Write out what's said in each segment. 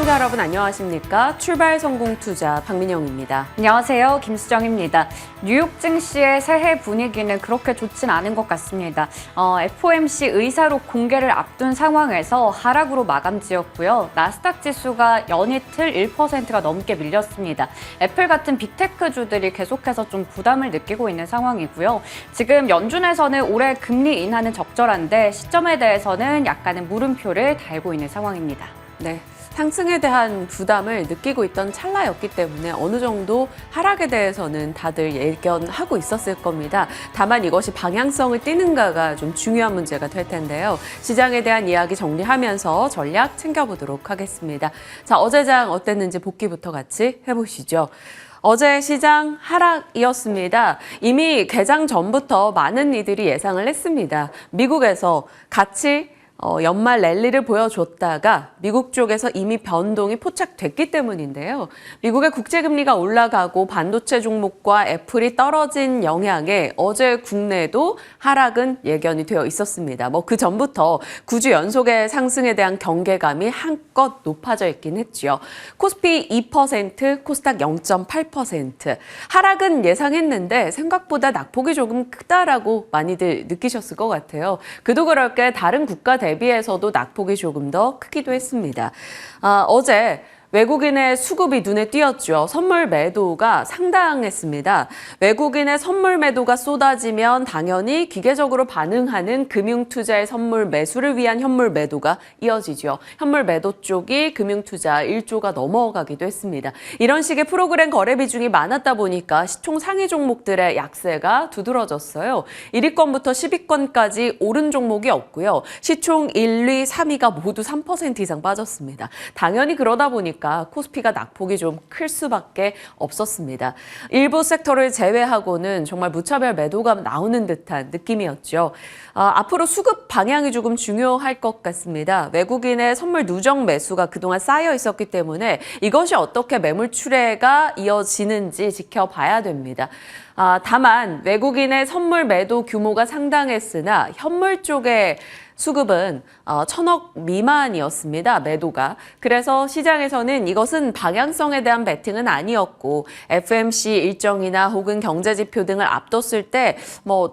시청자 여러분 안녕하십니까? 출발 성공 투자 박민영입니다. 안녕하세요. 김수정입니다. 뉴욕 증시의 새해 분위기는 그렇게 좋진 않은 것 같습니다. FOMC 의사록 공개를 앞둔 상황에서 하락으로 마감지었고요. 나스닥 지수가 연이틀 1%가 넘게 밀렸습니다. 애플 같은 빅테크주들이 계속해서 좀 부담을 느끼고 있는 상황이고요. 지금 연준에서는 올해 금리 인하는 적절한데 시점에 대해서는 약간의 물음표를 달고 있는 상황입니다. 네. 상승에 대한 부담을 느끼고 있던 찰나였기 때문에 어느 정도 하락에 대해서는 다들 예견하고 있었을 겁니다. 다만 이것이 방향성을 띠는가가 좀 중요한 문제가 될 텐데요. 시장에 대한 이야기 정리하면서 전략 챙겨보도록 하겠습니다. 자, 어제 장 어땠는지 복귀부터 같이 해보시죠. 어제 시장 하락이었습니다. 이미 개장 전부터 많은 이들이 예상을 했습니다. 미국에서 같이 연말 랠리를 보여줬다가 미국 쪽에서 이미 변동이 포착됐기 때문인데요. 미국의 국제금리가 올라가고 반도체 종목과 애플이 떨어진 영향에 어제 국내도 하락은 예견이 되어 있었습니다. 그 전부터 9주 연속의 상승에 대한 경계감이 한껏 높아져 있긴 했죠. 코스피 2%, 코스닥 0.8%. 하락은 예상했는데 생각보다 낙폭이 조금 크다라고 많이들 느끼셨을 것 같아요. 그도 그럴 게 다른 국가 대비해서도 낙폭이 조금 더 크기도 했습니다. 어제 외국인의 수급이 눈에 띄었죠. 선물 매도가 상당했습니다. 외국인의 선물 매도가 쏟아지면 당연히 기계적으로 반응하는 금융투자의 선물 매수를 위한 현물 매도가 이어지죠. 현물 매도 쪽이 금융투자 1조가 넘어가기도 했습니다. 이런 식의 프로그램 거래 비중이 많았다 보니까 시총 상위 종목들의 약세가 두드러졌어요. 1위권부터 10위권까지 오른 종목이 없고요. 시총 1, 2, 3위가 모두 3% 이상 빠졌습니다. 당연히 그러다 보니까 코스피가 낙폭이 좀 클 수밖에 없었습니다. 일부 섹터를 제외하고는 정말 무차별 매도가 나오는 듯한 느낌이었죠. 앞으로 수급 방향이 조금 중요할 것 같습니다. 외국인의 선물 누적 매수가 그동안 쌓여 있었기 때문에 이것이 어떻게 매물 출회가 이어지는지 지켜봐야 됩니다. 다만 외국인의 선물 매도 규모가 상당했으나 현물 쪽에 수급은 1,000억 미만이었습니다. 매도가. 그래서 시장에서는 이것은 방향성에 대한 베팅은 아니었고 FOMC 일정이나 혹은 경제지표 등을 앞뒀을 때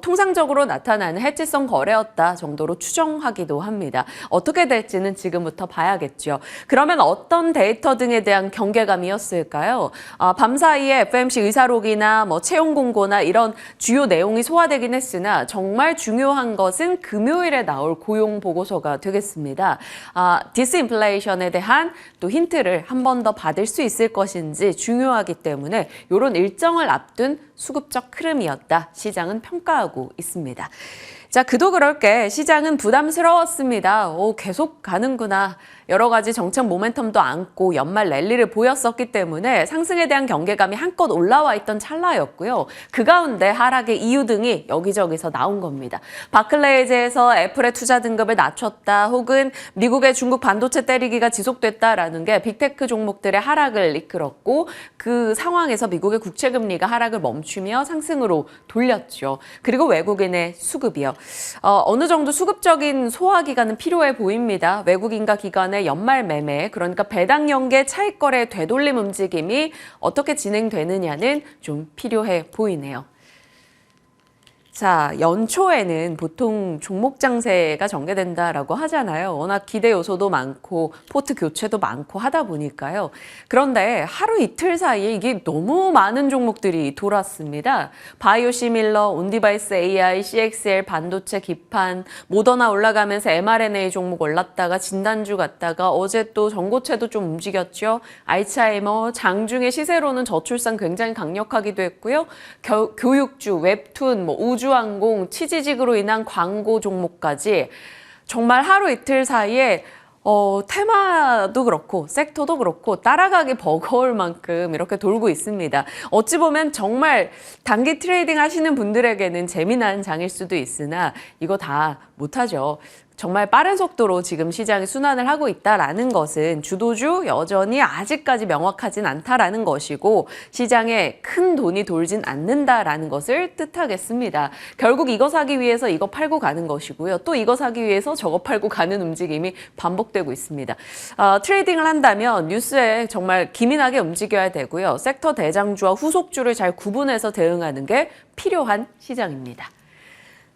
통상적으로 나타나는 해지성 거래였다 정도로 추정하기도 합니다. 어떻게 될지는 지금부터 봐야겠죠. 그러면 어떤 데이터 등에 대한 경계감이었을까요? 밤사이에 FOMC 의사록이나 채용 공고나 이런 주요 내용이 소화되긴 했으나 정말 중요한 것은 금요일에 나올 고용 보고서가 되겠습니다. 디스인플레이션에 대한 또 힌트를 한 번 더 받을 수 있을 것인지 중요하기 때문에 이런 일정을 앞둔 수급적 흐름이었다. 시장은 평가하고 있습니다. 자, 그도 그럴 게 시장은 부담스러웠습니다. 계속 가는구나. 여러 가지 정책 모멘텀도 안고 연말 랠리를 보였었기 때문에 상승에 대한 경계감이 한껏 올라와 있던 찰나였고요. 그 가운데 하락의 이유 등이 여기저기서 나온 겁니다. 바클레이즈에서 애플의 투자 등급을 낮췄다 혹은 미국의 중국 반도체 때리기가 지속됐다라는 게 빅테크 종목들의 하락을 이끌었고 그 상황에서 미국의 국채금리가 하락을 멈추며 상승으로 돌렸죠. 그리고 외국인의 수급이요. 어느 정도 수급적인 소화 기간은 필요해 보입니다. 외국인과 기관의 연말 매매, 그러니까 배당 연계 차익 거래 되돌림 움직임이 어떻게 진행되느냐는 좀 필요해 보이네요. 자, 연초에는 보통 종목 장세가 전개된다라고 하잖아요. 워낙 기대 요소도 많고 포트 교체도 많고 하다 보니까요. 그런데 하루 이틀 사이에 이게 너무 많은 종목들이 돌았습니다. 바이오시밀러, 온디바이스 AI, CXL, 반도체 기판, 모더나 올라가면서 mRNA 종목 올랐다가 진단주 갔다가 어제 또 전고체도 좀 움직였죠. 알츠하이머, 장중에 시세로는 저출산 굉장히 강력하기도 했고요. 교육주, 웹툰, 우주항공, 치지직으로 인한 광고 종목까지 정말 하루 이틀 사이에 테마도 그렇고 섹터도 그렇고 따라가기 버거울 만큼 이렇게 돌고 있습니다. 어찌 보면 정말 단기 트레이딩 하시는 분들에게는 재미난 장일 수도 있으나 이거 다 못하죠. 정말 빠른 속도로 지금 시장이 순환을 하고 있다라는 것은 주도주 여전히 아직까지 명확하진 않다라는 것이고 시장에 큰 돈이 돌진 않는다라는 것을 뜻하겠습니다. 결국 이거 사기 위해서 이거 팔고 가는 것이고요. 또 이거 사기 위해서 저거 팔고 가는 움직임이 반복되고 있습니다. 트레이딩을 한다면 뉴스에 정말 기민하게 움직여야 되고요. 섹터 대장주와 후속주를 잘 구분해서 대응하는 게 필요한 시장입니다.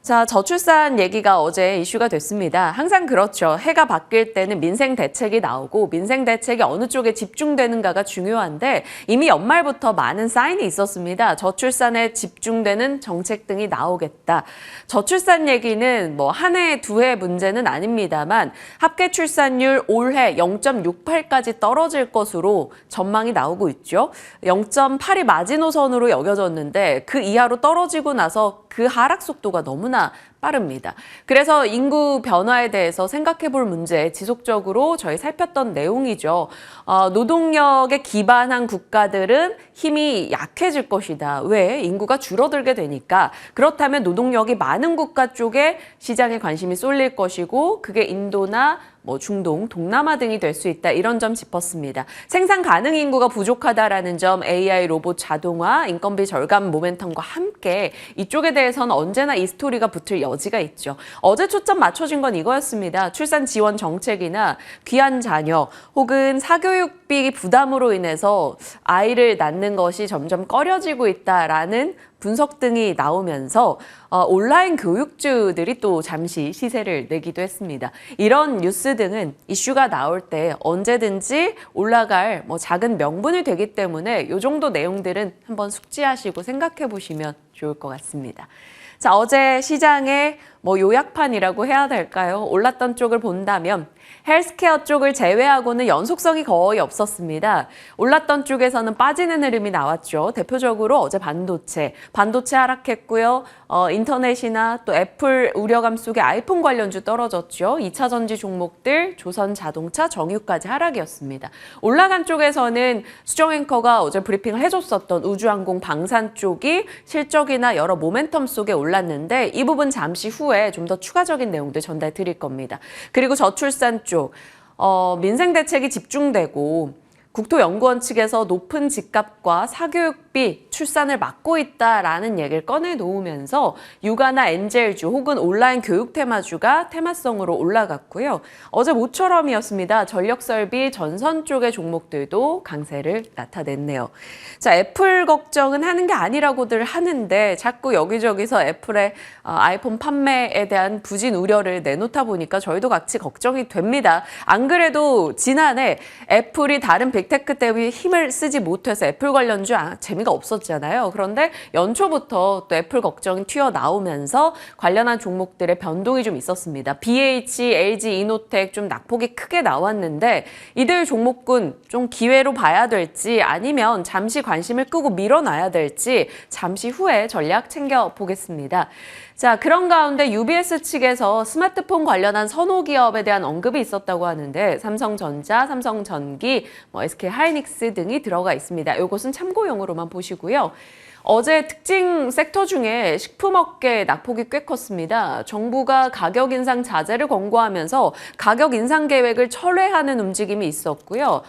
자, 저출산 얘기가 어제 이슈가 됐습니다. 항상 그렇죠. 해가 바뀔 때는 민생 대책이 나오고 민생 대책이 어느 쪽에 집중되는가가 중요한데 이미 연말부터 많은 사인이 있었습니다. 저출산에 집중되는 정책 등이 나오겠다. 저출산 얘기는 뭐 한 해, 두 해 문제는 아닙니다만 합계 출산율 올해 0.68까지 떨어질 것으로 전망이 나오고 있죠. 0.8이 마지노선으로 여겨졌는데 그 이하로 떨어지고 나서 그 하락 속도가 너무나 빠릅니다. 그래서 인구 변화에 대해서 생각해 볼 문제 지속적으로 저희 살폈던 내용이죠. 노동력에 기반한 국가들은 힘이 약해질 것이다. 왜? 인구가 줄어들게 되니까. 그렇다면 노동력이 많은 국가 쪽에 시장에 관심이 쏠릴 것이고 그게 인도나 중동, 동남아 등이 될 수 있다. 이런 점 짚었습니다. 생산 가능 인구가 부족하다라는 점, AI, 로봇, 자동화, 인건비 절감 모멘텀과 함께 이쪽에 대해서는 언제나 이 스토리가 붙을 여지가 있죠. 어제 초점 맞춰진 건 이거였습니다. 출산 지원 정책이나 귀한 자녀 혹은 사교육비 부담으로 인해서 아이를 낳는 것이 점점 꺼려지고 있다라는 분석 등이 나오면서 온라인 교육주들이 또 잠시 시세를 내기도 했습니다. 이런 뉴스 등은 이슈가 나올 때 언제든지 올라갈 작은 명분이 되기 때문에 이 정도 내용들은 한번 숙지하시고 생각해 보시면 좋을 것 같습니다. 자, 어제 시장의 요약판이라고 해야 될까요? 올랐던 쪽을 본다면 헬스케어 쪽을 제외하고는 연속성이 거의 없었습니다. 올랐던 쪽에서는 빠지는 흐름이 나왔죠. 대표적으로 어제 반도체 하락했고요. 인터넷이나 또 애플 우려감 속에 아이폰 관련주 떨어졌죠. 2차 전지 종목들, 조선 자동차, 정유까지 하락이었습니다. 올라간 쪽에서는 수정 앵커가 어제 브리핑을 해줬었던 우주항공 방산 쪽이 실적이나 여러 모멘텀 속에 올랐는데 이 부분 잠시 후에 좀 더 추가적인 내용들 전달 드릴 겁니다. 그리고 저출산 쪽, 민생 대책이 집중되고 국토연구원 측에서 높은 집값과 사교육비, 출산을 막고 있다라는 얘기를 꺼내놓으면서 육아나 엔젤주 혹은 온라인 교육 테마주가 테마성으로 올라갔고요. 어제 모처럼이었습니다. 전력설비, 전선 쪽의 종목들도 강세를 나타냈네요. 자, 애플 걱정은 하는 게 아니라고들 하는데 자꾸 여기저기서 애플의 아이폰 판매에 대한 부진 우려를 내놓다 보니까 저희도 같이 걱정이 됩니다. 안 그래도 지난해 애플이 다른 빅테크 때문에 힘을 쓰지 못해서 애플 관련주 재미가 없었잖아요. 그런데 연초부터 또 애플 걱정이 튀어나오면서 관련한 종목들의 변동이 좀 있었습니다. BH, LG, 이노텍 좀 낙폭이 크게 나왔는데 이들 종목군 좀 기회로 봐야 될지 아니면 잠시 관심을 끄고 밀어놔야 될지 잠시 후에 전략 챙겨보겠습니다. 자, 그런 가운데 UBS 측에서 스마트폰 관련한 선호 기업에 대한 언급이 있었다고 하는데 삼성전자, 삼성전기, SK하이닉스 등이 들어가 있습니다. 이것은 참고용으로만 보시고요. 어제 특징 섹터 중에 식품업계 낙폭이 꽤 컸습니다. 정부가 가격 인상 자제를 권고하면서 가격 인상 계획을 철회하는 움직임이 있었고요.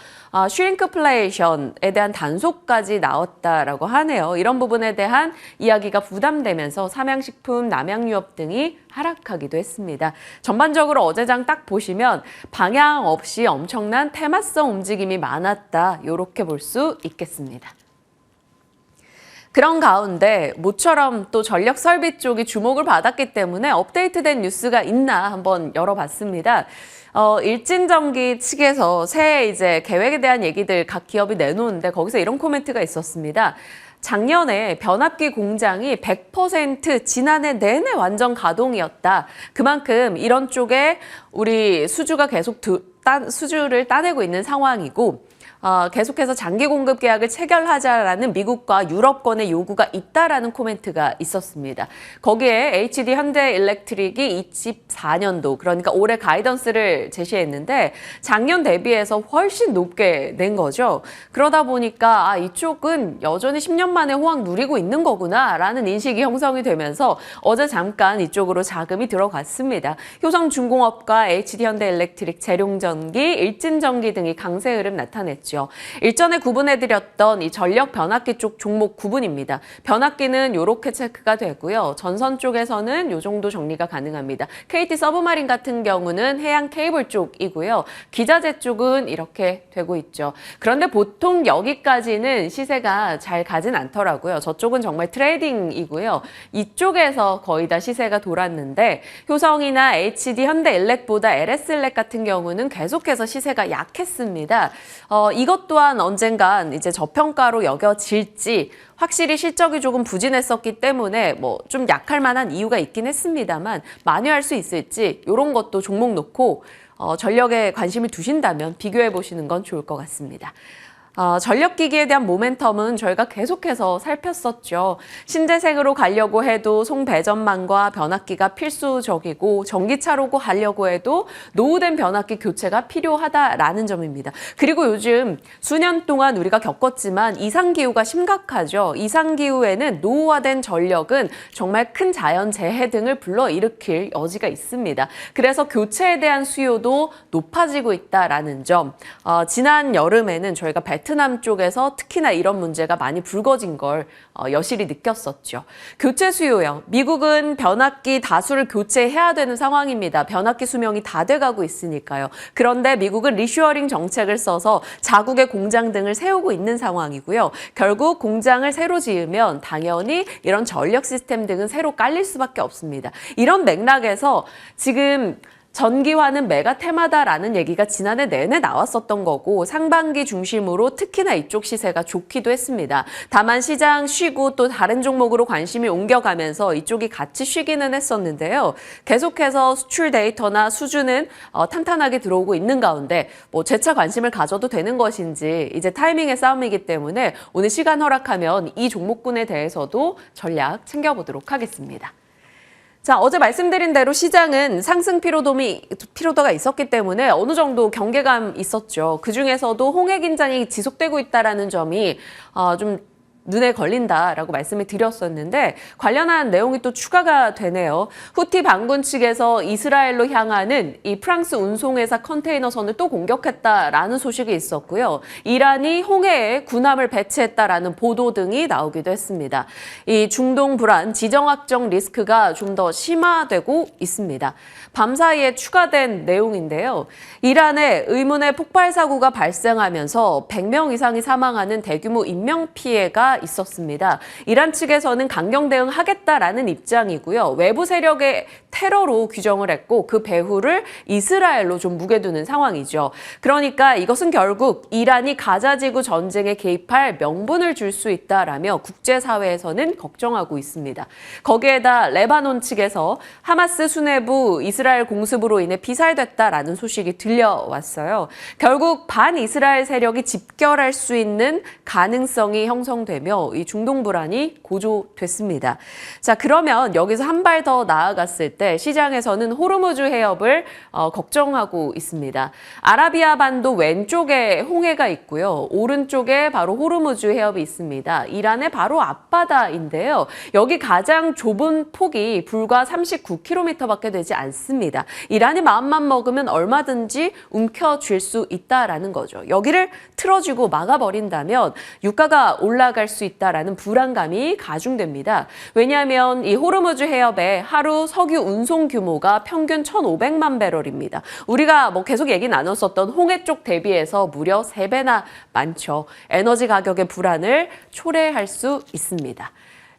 슈링크플레이션에 대한 단속까지 나왔다라고 하네요. 이런 부분에 대한 이야기가 부담되면서 삼양식품, 남양유업 등이 하락하기도 했습니다. 전반적으로 어제장 딱 보시면 방향 없이 엄청난 테마성 움직임이 많았다. 이렇게 볼 수 있겠습니다. 그런 가운데 모처럼 또 전력 설비 쪽이 주목을 받았기 때문에 업데이트된 뉴스가 있나 한번 열어봤습니다. 일진전기 측에서 새해 이제 계획에 대한 얘기들 각 기업이 내놓는데 거기서 이런 코멘트가 있었습니다. 작년에 변압기 공장이 100% 지난해 내내 완전 가동이었다. 그만큼 이런 쪽에 우리 수주가 계속 수주를 따내고 있는 상황이고 계속해서 장기 공급 계약을 체결하자라는 미국과 유럽권의 요구가 있다라는 코멘트가 있었습니다. 거기에 HD 현대일렉트릭이 24년도, 그러니까 올해 가이던스를 제시했는데 작년 대비해서 훨씬 높게 낸 거죠. 그러다 보니까 이쪽은 여전히 10년 만에 호황 누리고 있는 거구나라는 인식이 형성이 되면서 어제 잠깐 이쪽으로 자금이 들어갔습니다. 효성중공업과 HD 현대일렉트릭, 재룡전기, 일진전기 등이 강세 흐름 나타냈죠. 일전에 구분해드렸던 이 전력 변압기 쪽 종목 구분입니다. 변압기는 이렇게 체크가 되고요. 전선 쪽에서는 이 정도 정리가 가능합니다. KT 서브마린 같은 경우는 해양 케이블 쪽이고요. 기자재 쪽은 이렇게 되고 있죠. 그런데 보통 여기까지는 시세가 잘 가진 않더라고요. 저쪽은 정말 트레이딩이고요. 이쪽에서 거의 다 시세가 돌았는데 효성이나 HD 현대일렉보다 LS일렉 같은 경우는 계속해서 시세가 약했습니다. 이것 또한 언젠간 이제 저평가로 여겨질지, 확실히 실적이 조금 부진했었기 때문에 좀 약할 만한 이유가 있긴 했습니다만 만회할 수 있을지 이런 것도 종목 놓고 전력에 관심을 두신다면 비교해 보시는 건 좋을 것 같습니다. 전력기기에 대한 모멘텀은 저희가 계속해서 살폈었죠. 신재생으로 가려고 해도 송배전망과 변압기가 필수적이고 전기차로 가려고 해도 노후된 변압기 교체가 필요하다라는 점입니다. 그리고 요즘 수년 동안 우리가 겪었지만 이상기후가 심각하죠. 이상기후에는 노후화된 전력은 정말 큰 자연재해 등을 불러일으킬 여지가 있습니다. 그래서 교체에 대한 수요도 높아지고 있다라는 점. 지난 여름에는 저희가 베트남 쪽에서 특히나 이런 문제가 많이 불거진 걸 여실히 느꼈었죠. 교체 수요요. 미국은 변압기 다수를 교체해야 되는 상황입니다. 변압기 수명이 다 돼가고 있으니까요. 그런데 미국은 리슈어링 정책을 써서 자국의 공장 등을 세우고 있는 상황이고요. 결국 공장을 새로 지으면 당연히 이런 전력 시스템 등은 새로 깔릴 수밖에 없습니다. 이런 맥락에서 지금 전기화는 메가 테마다라는 얘기가 지난해 내내 나왔었던 거고 상반기 중심으로 특히나 이쪽 시세가 좋기도 했습니다. 다만 시장 쉬고 또 다른 종목으로 관심이 옮겨가면서 이쪽이 같이 쉬기는 했었는데요. 계속해서 수출 데이터나 수주는 탄탄하게 들어오고 있는 가운데 재차 관심을 가져도 되는 것인지 이제 타이밍의 싸움이기 때문에 오늘 시간 허락하면 이 종목군에 대해서도 전략 챙겨보도록 하겠습니다. 자, 어제 말씀드린 대로 시장은 상승 피로도가 있었기 때문에 어느 정도 경계감 있었죠. 그중에서도 홍해 긴장이 지속되고 있다는 점이 좀 눈에 걸린다라고 말씀을 드렸었는데 관련한 내용이 또 추가가 되네요. 후티 반군 측에서 이스라엘로 향하는 이 프랑스 운송회사 컨테이너선을 또 공격했다라는 소식이 있었고요. 이란이 홍해에 군함을 배치했다라는 보도 등이 나오기도 했습니다. 이 중동 불안, 지정학적 리스크가 좀 더 심화되고 있습니다. 밤사이에 추가된 내용인데요. 이란에 의문의 폭발 사고가 발생하면서 100명 이상이 사망하는 대규모 인명피해가 있었습니다. 이란 측에서는 강경 대응하겠다라는 입장이고요. 외부 세력의 테러로 규정을 했고 그 배후를 이스라엘로 좀 무게두는 상황이죠. 그러니까 이것은 결국 이란이 가자지구 전쟁에 개입할 명분을 줄 수 있다라며 국제사회에서는 걱정하고 있습니다. 거기에다 레바논 측에서 하마스 수뇌부 이스라엘 공습으로 인해 피살됐다라는 소식이 들려왔어요. 결국 반이스라엘 세력이 집결할 수 있는 가능성이 형성되며 이 중동 불안이 고조됐습니다. 자, 그러면 여기서 한 발 더 나아갔을 때 시장에서는 호르무즈 해협을 걱정하고 있습니다. 아라비아 반도 왼쪽에 홍해가 있고요. 오른쪽에 바로 호르무즈 해협이 있습니다. 이란의 바로 앞바다인데요. 여기 가장 좁은 폭이 불과 39km밖에 되지 않습니다. 이란이 마음만 먹으면 얼마든지 움켜쥘 수 있다라는 거죠. 여기를 틀어주고 막아버린다면 유가가 올라갈 수 있다라는 불안감이 가중됩니다. 왜냐하면 이 호르무즈 해협에 하루 석유 운송 규모가 평균 1,500만 배럴입니다. 우리가 계속 얘기 나눴었던 홍해 쪽 대비해서 무려 3배나 많죠. 에너지 가격의 불안을 초래할 수 있습니다.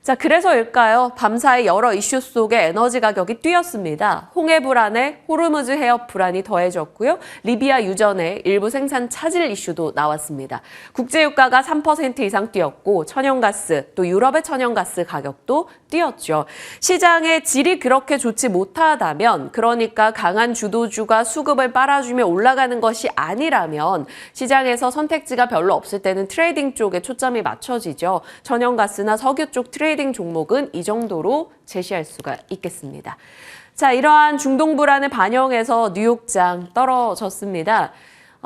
자, 그래서일까요? 밤사이 여러 이슈 속에 에너지 가격이 뛰었습니다. 홍해 불안에 호르무즈 해협 불안이 더해졌고요. 리비아 유전의 일부 생산 차질 이슈도 나왔습니다. 국제유가가 3% 이상 뛰었고 천연가스, 또 유럽의 천연가스 가격도 뛰었죠. 시장의 질이 그렇게 좋지 못하다면, 그러니까 강한 주도주가 수급을 빨아주며 올라가는 것이 아니라면 시장에서 선택지가 별로 없을 때는 트레이딩 쪽에 초점이 맞춰지죠. 천연가스나 석유 쪽 트레이딩 종목은 이 정도로 제시할 수가 있겠습니다. 자, 이러한 중동 불안을 반영해서 뉴욕장 떨어졌습니다.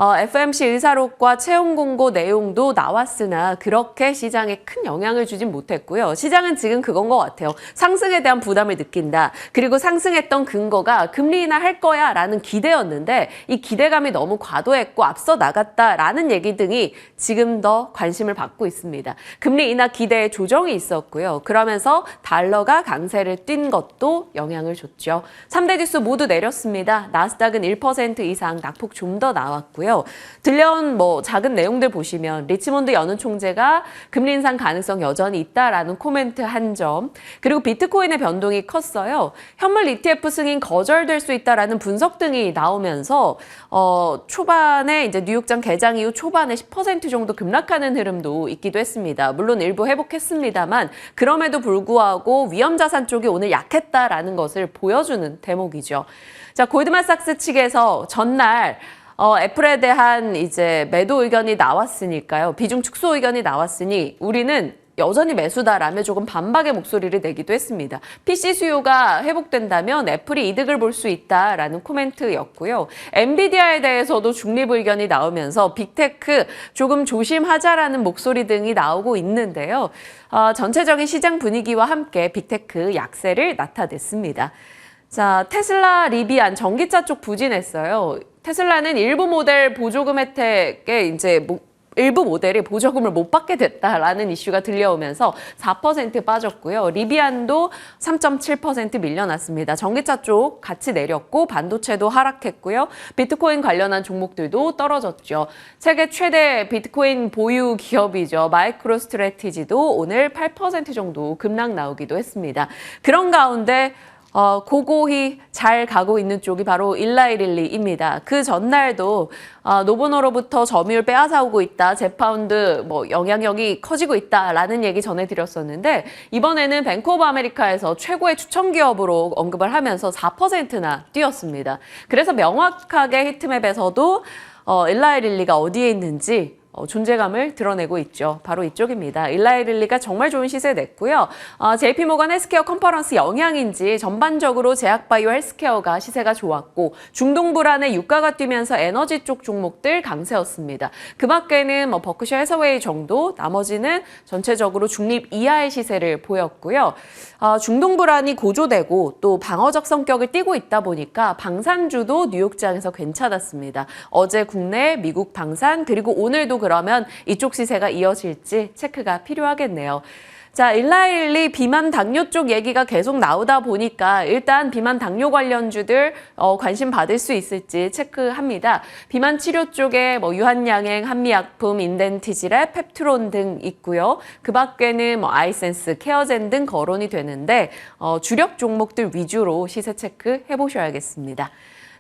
FOMC 의사록과 채용 공고 내용도 나왔으나 그렇게 시장에 큰 영향을 주진 못했고요. 시장은 지금 그건 것 같아요. 상승에 대한 부담을 느낀다. 그리고 상승했던 근거가 금리 인하 할 거야 라는 기대였는데 이 기대감이 너무 과도했고 앞서 나갔다라는 얘기 등이 지금 더 관심을 받고 있습니다. 금리 인하 기대에 조정이 있었고요. 그러면서 달러가 강세를 띈 것도 영향을 줬죠. 3대 지수 모두 내렸습니다. 나스닥은 1% 이상 낙폭 좀 더 나왔고요. 들려온 작은 내용들 보시면 리치몬드 연은 총재가 금리 인상 가능성 여전히 있다라는 코멘트 한 점, 그리고 비트코인의 변동이 컸어요. 현물 ETF 승인 거절될 수 있다라는 분석 등이 나오면서 초반에 이제 뉴욕장 개장 이후 초반에 10% 정도 급락하는 흐름도 있기도 했습니다. 물론 일부 회복했습니다만 그럼에도 불구하고 위험자산 쪽이 오늘 약했다라는 것을 보여주는 대목이죠. 자, 골드만삭스 측에서 전날 애플에 대한 이제 매도 의견이 나왔으니까요. 비중 축소 의견이 나왔으니 우리는 여전히 매수다라며 조금 반박의 목소리를 내기도 했습니다. PC 수요가 회복된다면 애플이 이득을 볼 수 있다라는 코멘트였고요. 엔비디아에 대해서도 중립 의견이 나오면서 빅테크 조금 조심하자라는 목소리 등이 나오고 있는데요. 전체적인 시장 분위기와 함께 빅테크 약세를 나타냈습니다. 자, 테슬라 리비안 전기차 쪽 부진했어요. 테슬라는 일부 모델 보조금 혜택에 이제 일부 모델이 보조금을 못 받게 됐다라는 이슈가 들려오면서 4% 빠졌고요. 리비안도 3.7% 밀려났습니다. 전기차 쪽 같이 내렸고 반도체도 하락했고요. 비트코인 관련한 종목들도 떨어졌죠. 세계 최대 비트코인 보유 기업이죠. 마이크로 스트래티지도 오늘 8% 정도 급락 나오기도 했습니다. 그런 가운데 고고히 잘 가고 있는 쪽이 바로 일라이릴리입니다. 그 전날도 노보노로부터 점유율 빼앗아오고 있다, 제파운드 영향력이 커지고 있다라는 얘기 전해드렸었는데 이번에는 뱅크 오브 아메리카에서 최고의 추천 기업으로 언급을 하면서 4%나 뛰었습니다. 그래서 명확하게 히트맵에서도 일라이릴리가 어디에 있는지 존재감을 드러내고 있죠. 바로 이쪽입니다. 일라이릴리가 정말 좋은 시세 냈고요. JP모건 헬스케어 컨퍼런스 영향인지 전반적으로 제약바이오 헬스케어가 시세가 좋았고 중동 불안에 유가가 뛰면서 에너지 쪽 종목들 강세였습니다. 그 밖에는 버크셔 해서웨이 정도, 나머지는 전체적으로 중립 이하의 시세를 보였고요. 중동 불안이 고조되고 또 방어적 성격을 띠고 있다 보니까 방산주도 뉴욕장에서 괜찮았습니다. 어제 국내, 미국 방산, 그리고 오늘도 그러면 이쪽 시세가 이어질지 체크가 필요하겠네요. 자, 일라이릴리 비만 당뇨 쪽 얘기가 계속 나오다 보니까 일단 비만 당뇨 관련주들 관심 받을 수 있을지 체크합니다. 비만 치료 쪽에 유한양행, 한미약품, 인덴티지랩, 펩트론 등 있고요. 그 밖에는 아이센스, 케어젠 등 거론이 되는데 주력 종목들 위주로 시세 체크 해보셔야겠습니다.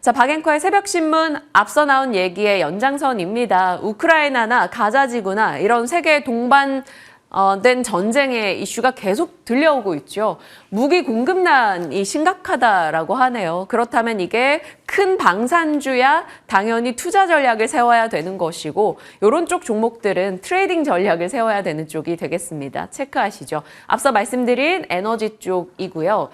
자, 박앵커의 새벽신문 앞서 나온 얘기의 연장선입니다. 우크라이나나 가자지구나 이런 세계 동반된 전쟁의 이슈가 계속 들려오고 있죠. 무기 공급난이 심각하다라고 하네요. 그렇다면 이게 큰 방산주야 당연히 투자 전략을 세워야 되는 것이고 이런 쪽 종목들은 트레이딩 전략을 세워야 되는 쪽이 되겠습니다. 체크하시죠. 앞서 말씀드린 에너지 쪽이고요.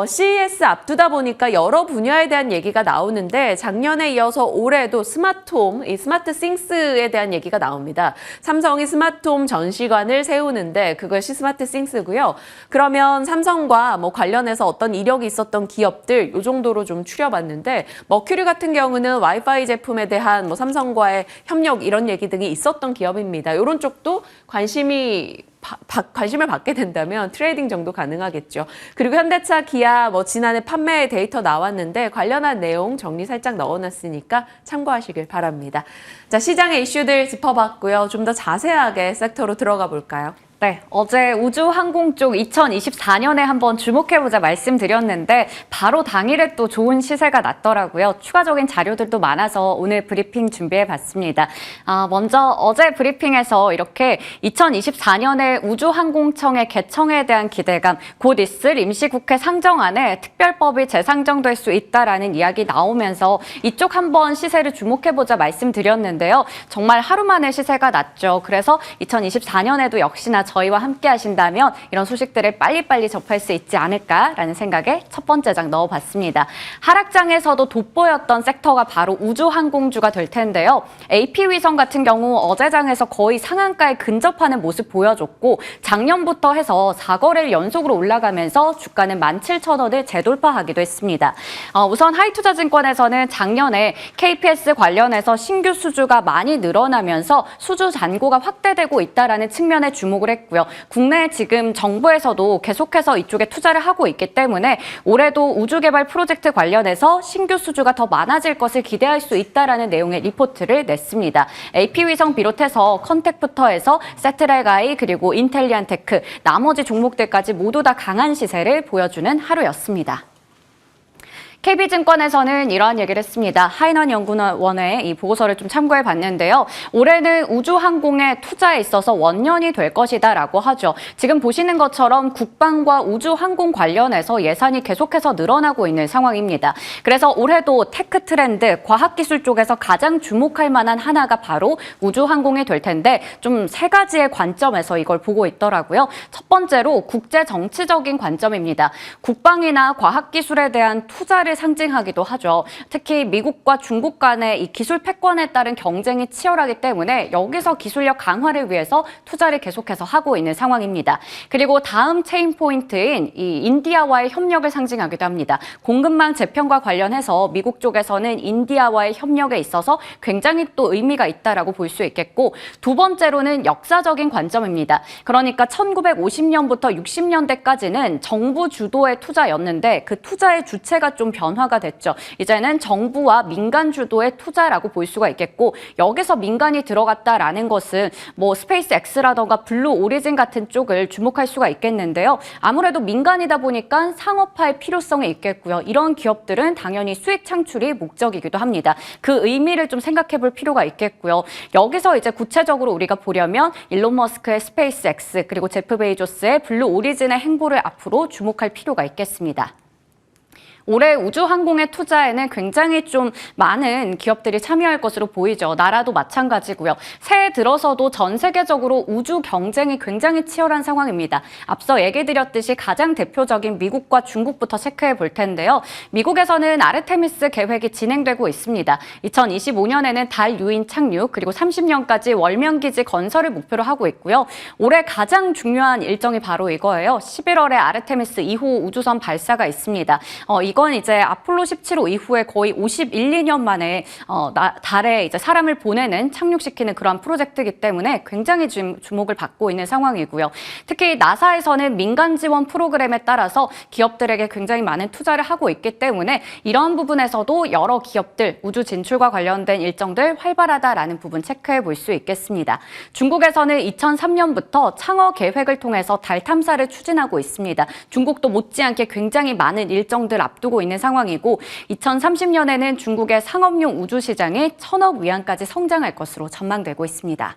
CES 앞두다 보니까 여러 분야에 대한 얘기가 나오는데 작년에 이어서 올해도 스마트홈, 이 스마트 싱스에 대한 얘기가 나옵니다. 삼성이 스마트홈 전시관을 세우는데 그것이 스마트 싱스고요. 그러면 삼성과 관련해서 어떤 이력이 있었던 기업들 이 정도로 좀 추려봤는데 머큐리 같은 경우는 와이파이 제품에 대한 삼성과의 협력 이런 얘기 등이 있었던 기업입니다. 이런 쪽도 관심을 받게 된다면 트레이딩 정도 가능하겠죠. 그리고 현대차, 기아 지난해 판매 데이터 나왔는데 관련한 내용 정리 살짝 넣어놨으니까 참고하시길 바랍니다. 자, 시장의 이슈들 짚어봤고요. 좀 더 자세하게 섹터로 들어가 볼까요? 네, 어제 우주항공 쪽 2024년에 한번 주목해보자 말씀드렸는데 바로 당일에 또 좋은 시세가 났더라고요. 추가적인 자료들도 많아서 오늘 브리핑 준비해봤습니다. 먼저 어제 브리핑에서 이렇게 2024년에 우주항공청의 개청에 대한 기대감, 곧 있을 임시국회 상정안에 특별법이 재상정될 수 있다라는 이야기 나오면서 이쪽 한번 시세를 주목해보자 말씀드렸는데요. 정말 하루 만에 시세가 났죠. 그래서 2024년에도 역시나 저희와 함께 하신다면 이런 소식들을 빨리빨리 접할 수 있지 않을까라는 생각에 첫 번째 장 넣어봤습니다. 하락장에서도 돋보였던 섹터가 바로 우주항공주가 될 텐데요. AP위성 같은 경우 어제 장에서 거의 상한가에 근접하는 모습 보여줬고 작년부터 해서 4거래일 연속으로 올라가면서 주가는 17,000원을 재돌파하기도 했습니다. 우선 하이투자증권에서는 작년에 KPS 관련해서 신규 수주가 많이 늘어나면서 수주 잔고가 확대되고 있다는 측면에 주목을 했고요. 국내 지금 정부에서도 계속해서 이쪽에 투자를 하고 있기 때문에 올해도 우주개발 프로젝트 관련해서 신규 수주가 더 많아질 것을 기대할 수 있다는 내용의 리포트를 냈습니다. AP위성 비롯해서 컨택부터 해서 세트라이가이 그리고 인텔리안테크 나머지 종목들까지 모두 다 강한 시세를 보여주는 하루였습니다. KB증권에서는 이러한 얘기를 했습니다. 하인원 연구원의 이 보고서를 좀 참고해 봤는데요. 올해는 우주항공의 투자에 있어서 원년이 될 것이다라고 하죠. 지금 보시는 것처럼 국방과 우주항공 관련해서 예산이 계속해서 늘어나고 있는 상황입니다. 그래서 올해도 테크 트렌드, 과학기술 쪽에서 가장 주목할 만한 하나가 바로 우주항공이 될 텐데 좀 세 가지의 관점에서 이걸 보고 있더라고요. 첫 번째로 국제정치적인 관점입니다. 국방이나 과학기술에 대한 투자를 상징하기도 하죠. 특히 미국과 중국 간의 이 기술 패권에 따른 경쟁이 치열하기 때문에 여기서 기술력 강화를 위해서 투자를 계속해서 하고 있는 상황입니다. 그리고 다음 체인 포인트인 이 인디아와의 협력을 상징하기도 합니다. 공급망 재편과 관련해서 미국 쪽에서는 인디아와의 협력에 있어서 굉장히 또 의미가 있다라고 볼 수 있겠고 두 번째로는 역사적인 관점입니다. 그러니까 1950년부터 60년대까지는 정부 주도의 투자였는데 그 투자의 주체가 좀 변화가 됐죠. 이제는 정부와 민간 주도의 투자라고 볼 수가 있겠고 여기서 민간이 들어갔다라는 것은 뭐 스페이스 X라던가 블루 오리진 같은 쪽을 주목할 수가 있겠는데요. 아무래도 민간이다 보니까 상업화의 필요성이 있겠고요. 이런 기업들은 당연히 수익 창출이 목적이기도 합니다. 그 의미를 좀 생각해 볼 필요가 있겠고요. 여기서 이제 구체적으로 우리가 보려면 일론 머스크의 스페이스 X 그리고 제프 베이조스의 블루 오리진의 행보를 앞으로 주목할 필요가 있겠습니다. 올해 우주항공의 투자에는 굉장히 좀 많은 기업들이 참여할 것으로 보이죠. 나라도 마찬가지고요. 새해 들어서도 전 세계적으로 우주 경쟁이 굉장히 치열한 상황입니다. 앞서 얘기 드렸듯이 가장 대표적인 미국과 중국부터 체크해 볼 텐데요. 미국에서는 아르테미스 계획이 진행되고 있습니다. 2025년에는 달 유인 착륙 그리고 30년까지 월면기지 건설을 목표로 하고 있고요. 올해 가장 중요한 일정이 바로 이거예요. 11월에 아르테미스 2호 우주선 발사가 있습니다. 이건 이제 아폴로 17호 이후에 거의 51~2년 만에 달에 이제 사람을 보내는 착륙시키는 그런 프로젝트이기 때문에 굉장히 주목을 받고 있는 상황이고요. 특히 나사에서는 민간 지원 프로그램에 따라서 기업들에게 굉장히 많은 투자를 하고 있기 때문에 이런 부분에서도 여러 기업들 우주 진출과 관련된 일정들 활발하다라는 부분 체크해 볼 수 있겠습니다. 중국에서는 2003년부터 창어 계획을 통해서 달 탐사를 추진하고 있습니다. 중국도 못지않게 굉장히 많은 일정들 앞두고 있는 상황이고 2030년에는 중국의 상업용 우주 시장이 1,000억 위안까지 성장할 것으로 전망되고 있습니다.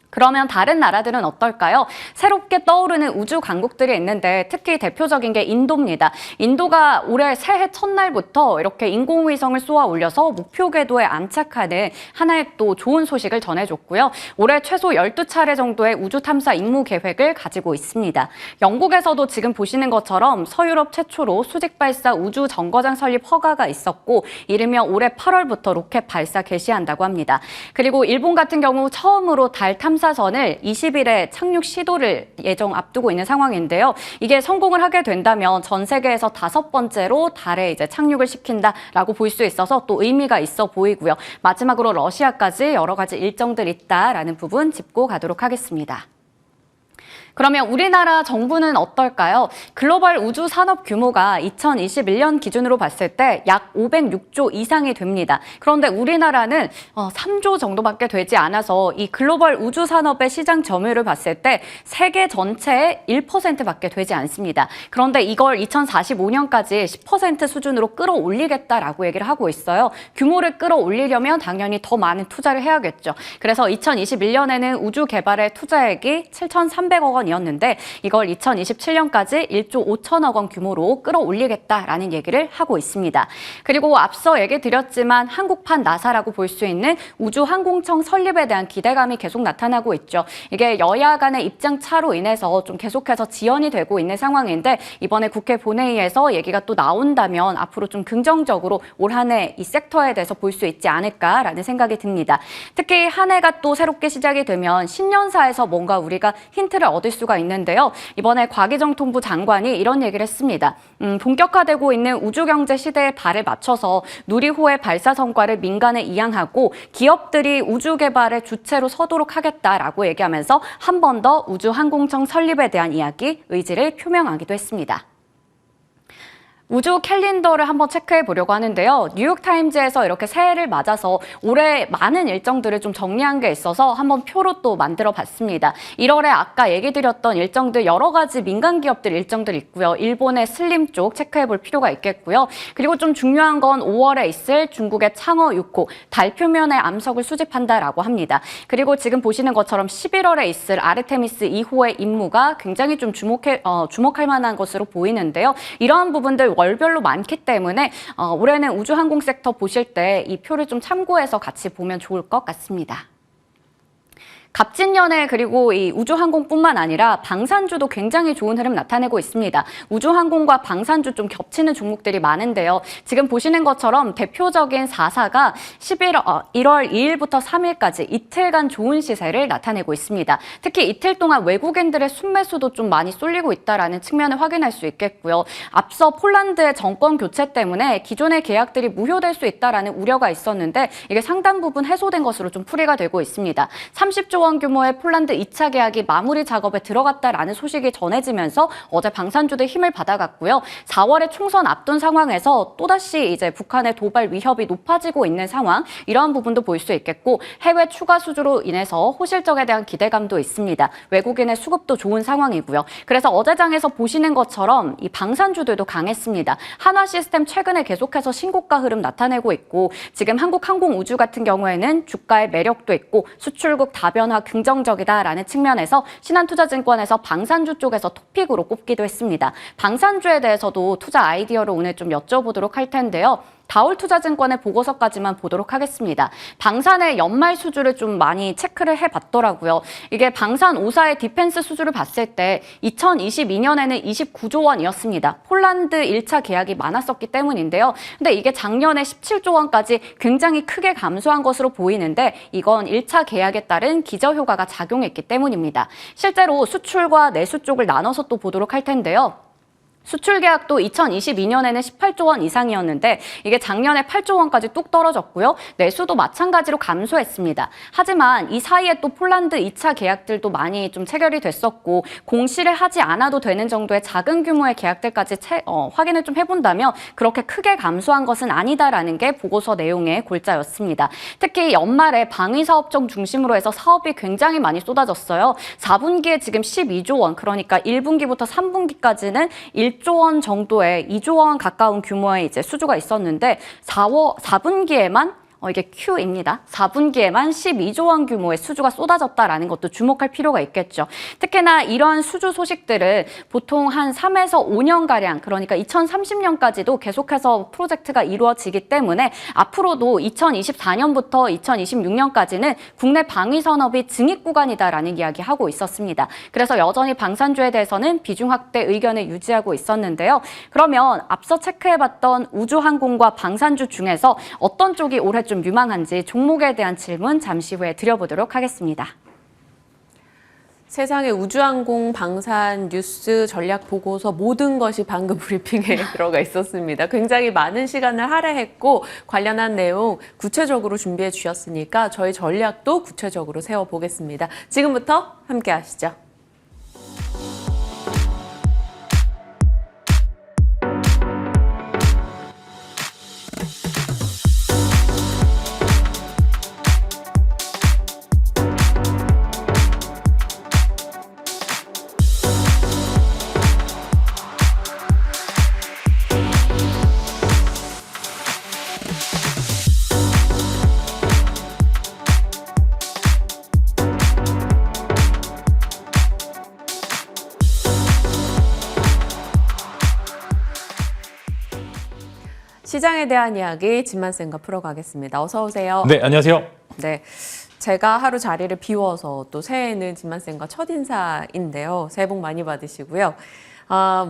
그러면 다른 나라들은 어떨까요? 새롭게 떠오르는 우주 강국들이 있는데 특히 대표적인 게 인도입니다. 인도가 올해 새해 첫날부터 이렇게 인공위성을 쏘아 올려서 목표 궤도에 안착하는 하나의 또 좋은 소식을 전해줬고요. 올해 최소 12차례 정도의 우주 탐사 임무 계획을 가지고 있습니다. 영국에서도 지금 보시는 것처럼 서유럽 최초로 수직 발사 우주 정거장 설립 허가가 있었고 이르면 올해 8월부터 로켓 발사 개시한다고 합니다. 그리고 일본 같은 경우 처음으로 달 탐사선을 20일에 착륙 시도를 예정 앞두고 있는 상황인데요. 이게 성공을 하게 된다면 전 세계에서 5번째로 달에 이제 착륙을 시킨다라고 볼 수 있어서 또 의미가 있어 보이고요. 마지막으로 러시아까지 여러 가지 일정들 있다라는 부분 짚고 가도록 하겠습니다. 그러면 우리나라 정부는 어떨까요? 글로벌 우주 산업 규모가 2021년 기준으로 봤을 때 약 506조 이상이 됩니다. 그런데 우리나라는 3조 정도밖에 되지 않아서 이 글로벌 우주 산업의 시장 점유율을 봤을 때 세계 전체의 1%밖에 되지 않습니다. 그런데 이걸 2045년까지 10% 수준으로 끌어올리겠다라고 얘기를 하고 있어요. 규모를 끌어올리려면 당연히 더 많은 투자를 해야겠죠. 그래서 2021년에는 우주 개발의 투자액이 7,300억 원이었는데 이걸 2027년까지 1조 5천억 원 규모로 끌어올리겠다라는 얘기를 하고 있습니다. 그리고 앞서 얘기 드렸지만 한국판 나사라고 볼 수 있는 우주항공청 설립에 대한 기대감이 계속 나타나고 있죠. 이게 여야 간의 입장 차로 인해서 좀 계속해서 지연이 되고 있는 상황인데 이번에 국회 본회의에서 얘기가 또 나온다면 앞으로 좀 긍정적으로 올 한 해 이 섹터에 대해서 볼 수 있지 않을까라는 생각이 듭니다. 특히 한 해가 또 새롭게 시작이 되면 신년사에서 뭔가 우리가 힌트를 얻을 수가 있는데요. 이번에 과기정통부 장관이 이런 얘기를 했습니다. 본격화되고 있는 우주경제 시대에 발을 맞춰서 누리호의 발사 성과를 민간에 이양하고 기업들이 우주 개발의 주체로 서도록 하겠다라고 얘기하면서 한 번 더 우주항공청 설립에 대한 이야기, 의지를 표명하기도 했습니다. 우주 캘린더를 한번 체크해 보려고 하는데요. 뉴욕타임즈에서 이렇게 새해를 맞아서 올해 많은 일정들을 좀 정리한 게 있어서 한번 표로 또 만들어 봤습니다. 1월에 아까 얘기 드렸던 일정들 여러 가지 민간 기업들 일정들 있고요. 일본의 슬림 쪽 체크해 볼 필요가 있겠고요. 그리고 좀 중요한 건 5월에 있을 중국의 창어 6호 달 표면의 암석을 수집한다라고 합니다. 그리고 지금 보시는 것처럼 11월에 있을 아르테미스 2호의 임무가 굉장히 좀 주목할 만한 것으로 보이는데요. 이러한 부분들 월별로 많기 때문에 올해는 우주항공 섹터 보실 때 이 표를 좀 참고해서 같이 보면 좋을 것 같습니다. 갑진년에 그리고 이 우주항공뿐만 아니라 방산주도 굉장히 좋은 흐름 나타내고 있습니다. 우주항공과 방산주 좀 겹치는 종목들이 많은데요. 지금 보시는 것처럼 대표적인 4사가 1월 2일부터 3일까지 이틀간 좋은 시세를 나타내고 있습니다. 특히 이틀 동안 외국인들의 순매수도 좀 많이 쏠리고 있다는 측면을 확인할 수 있겠고요. 앞서 폴란드의 정권 교체 때문에 기존의 계약들이 무효될 수 있다는 우려가 있었는데 이게 상당 부분 해소된 것으로 좀 풀이가 되고 있습니다. 30조 원 규모의 폴란드 2차 계약이 마무리 작업에 들어갔다라는 소식이 전해지면서 어제 방산주들 힘을 받아갔고요. 4월에 총선 앞둔 상황에서 또다시 이제 북한의 도발 위협이 높아지고 있는 상황, 이러한 부분도 볼 수 있겠고 해외 추가 수주로 인해서 호실적에 대한 기대감도 있습니다. 외국인의 수급도 좋은 상황이고요. 그래서 어제장에서 보시는 것처럼 이 방산주들도 강했습니다. 한화시스템 최근에 계속해서 신고가 흐름 나타내고 있고 지금 한국항공우주 같은 경우에는 주가의 매력도 있고 수출국 다변화 긍정적이다라는 측면에서 신한투자증권에서 방산주 쪽에서 토픽으로 꼽기도 했습니다. 방산주에 대해서도 투자 아이디어를 오늘 좀 여쭤보도록 할 텐데요. 다올투자증권의 보고서까지만 보도록 하겠습니다. 방산의 연말 수주를 좀 많이 체크를 해봤더라고요. 이게 방산 5사의 디펜스 수주를 봤을 때 2022년에는 29조 원이었습니다. 폴란드 1차 계약이 많았었기 때문인데요. 근데 이게 작년에 17조 원까지 굉장히 크게 감소한 것으로 보이는데 이건 1차 계약에 따른 기저효과가 작용했기 때문입니다. 실제로 수출과 내수 쪽을 나눠서 또 보도록 할 텐데요. 수출 계약도 2022년에는 18조 원 이상이었는데 이게 작년에 8조 원까지 뚝 떨어졌고요. 내수도 마찬가지로 감소했습니다. 하지만 이 사이에 또 폴란드 2차 계약들도 많이 좀 체결이 됐었고 공시를 하지 않아도 되는 정도의 작은 규모의 계약들까지 확인을 좀 해본다면 그렇게 크게 감소한 것은 아니다라는 게 보고서 내용의 골자였습니다. 특히 연말에 방위사업청 중심으로 해서 사업이 굉장히 많이 쏟아졌어요. 4분기에 지금 12조 원, 그러니까 1분기부터 3분기까지는 1조 원 정도의 2조 원 가까운 규모의 이제 수주가 있었는데 4분기에만 이게 Q입니다. 4분기에만 12조 원 규모의 수주가 쏟아졌다라는 것도 주목할 필요가 있겠죠. 특히나 이러한 수주 소식들은 보통 한 3에서 5년가량, 그러니까 2030년까지도 계속해서 프로젝트가 이루어지기 때문에 앞으로도 2024년부터 2026년까지는 국내 방위 산업이 증익 구간이다라는 이야기하고 있었습니다. 그래서 여전히 방산주에 대해서는 비중 확대 의견을 유지하고 있었는데요. 그러면 앞서 체크해봤던 우주항공과 방산주 중에서 어떤 쪽이 올해 좀 유망한지 종목에 대한 질문 잠시 후에 드려보도록 하겠습니다. 세상의 우주항공, 방산, 뉴스, 전략 보고서 모든 것이 방금 브리핑에 들어가 있었습니다. 굉장히 많은 시간을 할애했고 관련한 내용 구체적으로 준비해 주셨으니까 저희 전략도 구체적으로 세워보겠습니다. 지금부터 함께 하시죠. 시장에 대한 이야기 진만쌤과 풀어가겠습니다. 어서 오세요. 네, 안녕하세요. 네, 제가 하루 자리를 비워서 또 새해에는 진만쌤과 첫 인사인데요. 새해 복 많이 받으시고요.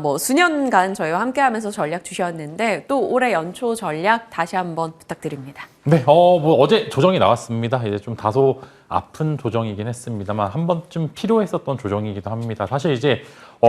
뭐 수년간 저희와 함께하면서 전략 주셨는데 또 올해 연초 전략 다시 한번 부탁드립니다. 네, 뭐 어제 조정이 나왔습니다. 이제 좀 다소 아픈 조정이긴 했습니다만 한 번쯤 필요했었던 조정이기도 합니다. 사실 이제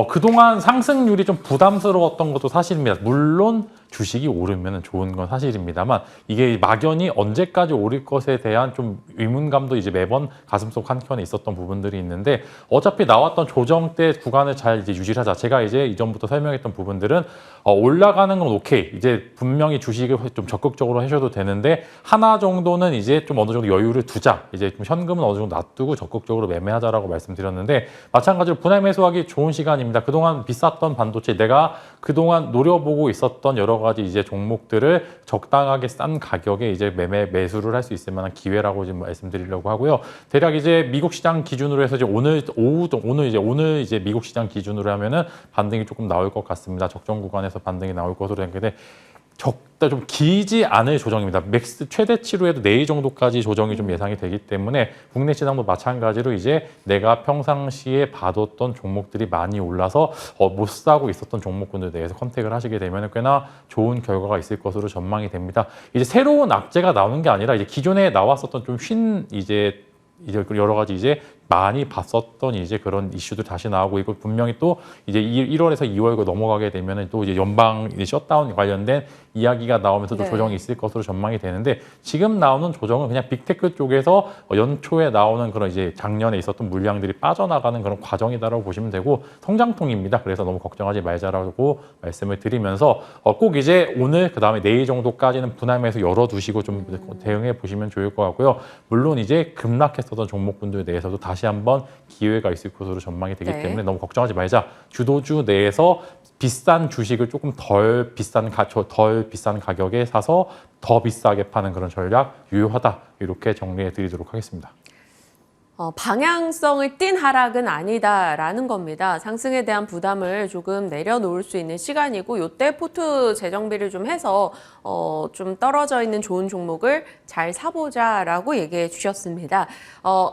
그동안 상승률이 좀 부담스러웠던 것도 사실입니다. 물론 주식이 오르면 좋은 건 사실입니다만 이게 막연히 언제까지 오를 것에 대한 좀 의문감도 이제 매번 가슴속 한켠에 있었던 부분들이 있는데 어차피 나왔던 조정 때 구간을 잘 이제 유지하자. 제가 이제 이전부터 설명했던 부분들은 올라가는 건 오케이. 이제 분명히 주식을 좀 적극적으로 하셔도 되는데 하나 정도는 이제 좀 어느 정도 여유를 두자. 이제 좀 현금은 어느 정도 놔두고 적극적으로 매매하자라고 말씀드렸는데 마찬가지로 분할 매수하기 좋은 시간입니다. 그동안 비쌌던 반도체 내가 그동안 노려보고 있었던 여러 가지 이제 종목들을 적당하게 싼 가격에 이제 매수를 할 수 있을 만한 기회라고 지금 말씀드리려고 하고요. 대략 이제 미국 시장 기준으로 해서 이제 오늘 이제 미국 시장 기준으로 하면은 반등이 조금 나올 것 같습니다. 적정 구간에서 반등이 나올 것으로 되는데 좀 길지 않을 조정입니다. 맥스 최대치로 해도 내일 정도까지 조정이 좀 예상이 되기 때문에 국내 시장도 마찬가지로 이제 내가 평상시에 봐뒀던 종목들이 많이 올라서 못 사고 있었던 종목군들 대해서 컨택을 하시게 되면 꽤나 좋은 결과가 있을 것으로 전망이 됩니다. 이제 새로운 악재가 나오는 게 아니라 이제 기존에 나왔었던 좀 이제 여러 가지 이제 많이 봤었던 이제 그런 이슈들 다시 나오고 이거 분명히 또 이제 1월에서 2월 넘어가게 되면은 또 이제 연방 셧다운 관련된 이야기가 나오면서도 네. 조정이 있을 것으로 전망이 되는데 지금 나오는 조정은 그냥 빅테크 쪽에서 연초에 나오는 그런 이제 작년에 있었던 물량들이 빠져나가는 그런 과정이다라고 보시면 되고 성장통입니다. 그래서 너무 걱정하지 말자라고 말씀을 드리면서 꼭 이제 오늘 그다음에 내일 정도까지는 분할매수 열어두시고 좀 대응해 보시면 좋을 것 같고요. 물론 이제 급락했었던 종목군들에 대해서도 다시 한번 기회가 있을 것으로 전망이 되기 네. 때문에 너무 걱정하지 말자. 주도주 내에서 비싼 주식을 조금 덜 비싼 가격에 사서 더 비싸게 파는 그런 전략 유효하다. 이렇게 정리해 드리도록 하겠습니다. 방향성을 띈 하락은 아니다라는 겁니다. 상승에 대한 부담을 조금 내려놓을 수 있는 시간이고 이때 포트 재정비를 좀 해서 좀 떨어져 있는 좋은 종목을 잘 사보자라고 얘기해 주셨습니다.